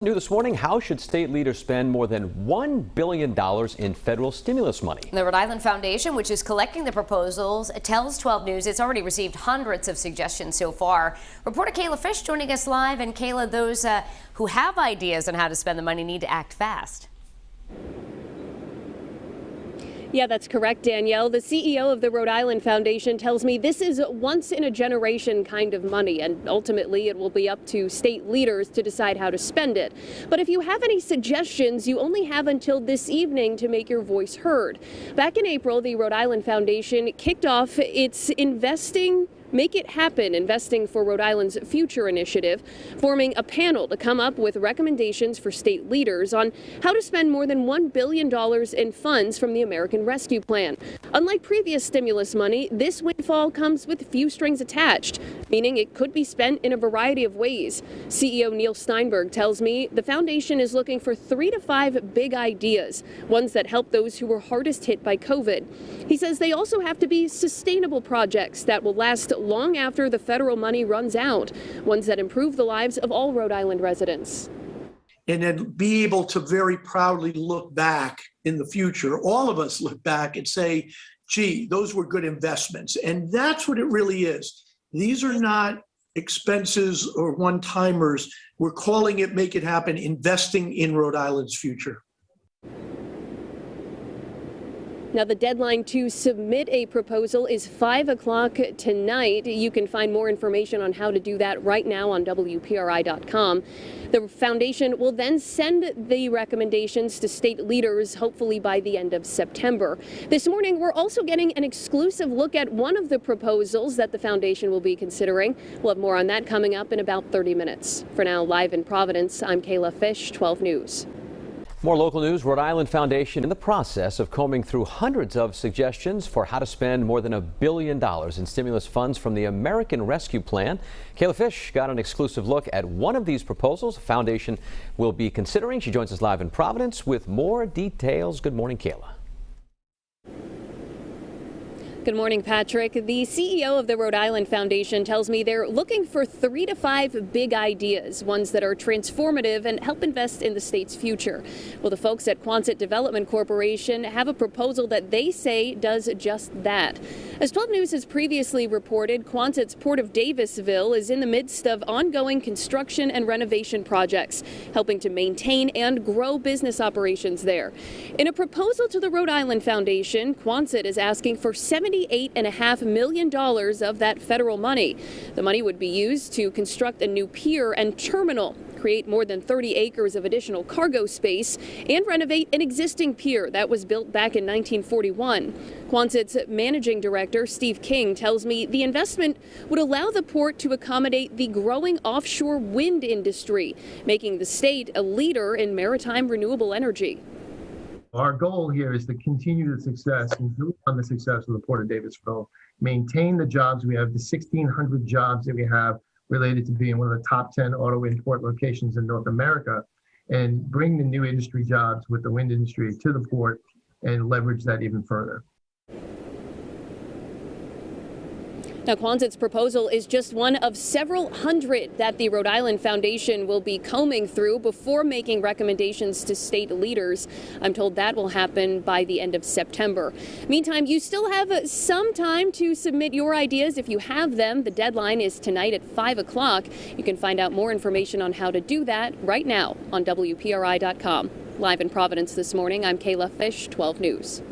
New this morning, how should state leaders spend more than $1 billion in federal stimulus money? The Rhode Island Foundation, which is collecting the proposals, tells 12 News it's already received hundreds of suggestions so far. Reporter Kayla Fish joining us live. And Kayla, those who have ideas on how to spend the money need to act fast. Yeah, that's correct, Danielle. The CEO of the Rhode Island Foundation tells me this is once in a generation kind of money, and ultimately it will be up to state leaders to decide how to spend it. But if you have any suggestions, you only have until this evening to make your voice heard. Back in April, the Rhode Island Foundation kicked off its Make It Happen, Investing for Rhode Island's Future initiative, forming a panel to come up with recommendations for state leaders on how to spend more than $1 billion in funds from the American Rescue Plan. Unlike previous stimulus money, this windfall comes with few strings attached, meaning it could be spent in a variety of ways. CEO Neil Steinberg tells me the foundation is looking for 3 to 5 big ideas, ones that help those who were hardest hit by COVID. He says they also have to be sustainable projects that will last long after the federal money runs out, ones that improve the lives of all Rhode Island residents. And then be able to very proudly look back in the future, all of us look back and say, gee, those were good investments. And that's what it really is. These are not expenses or one-timers. We're calling it Make It Happen, investing in Rhode Island's future. Now, the deadline to submit a proposal is 5 o'clock tonight. You can find more information on how to do that right now on WPRI.com. The foundation will then send the recommendations to state leaders, hopefully by the end of September. This morning, we're also getting an exclusive look at one of the proposals that the foundation will be considering. We'll have more on that coming up in about 30 minutes. For now, live in Providence, I'm Kayla Fish, 12 News. More local news. Rhode Island Foundation in the process of combing through hundreds of suggestions for how to spend more than $1 billion in stimulus funds from the American Rescue Plan. Kayla Fish got an exclusive look at one of these proposals the foundation will be considering. She joins us live in Providence with more details. Good morning, Kayla. Good morning, Patrick. The CEO of the Rhode Island Foundation tells me they're looking for 3 to 5 big ideas, ones that are transformative and help invest in the state's future. Well, the folks at Quonset Development Corporation have a proposal that they say does just that. As 12 News has previously reported, Quonset's Port of Davisville is in the midst of ongoing construction and renovation projects, helping to maintain and grow business operations there. In a proposal to the Rhode Island Foundation, Quonset is asking for $78.5 million of that federal money. The money would be used to construct a new pier and terminal, create more than 30 acres of additional cargo space, and renovate an existing pier that was built back in 1941. Quonset's managing director, Steve King, tells me the investment would allow the port to accommodate the growing offshore wind industry, making the state a leader in maritime renewable energy. Our goal here is to continue the success and build on the success of the Port of Davisville, maintain the jobs we have, the 1,600 jobs that we have related to being one of the top 10 auto import locations in North America, and bring the new industry jobs with the wind industry to the port and leverage that even further. Now, Quonset's proposal is just one of several hundred that the Rhode Island Foundation will be combing through before making recommendations to state leaders. I'm told that will happen by the end of September. Meantime, you still have some time to submit your ideas if you have them. The deadline is tonight at 5 o'clock. You can find out more information on how to do that right now on WPRI.com. Live in Providence this morning, I'm Kayla Fish, 12 News.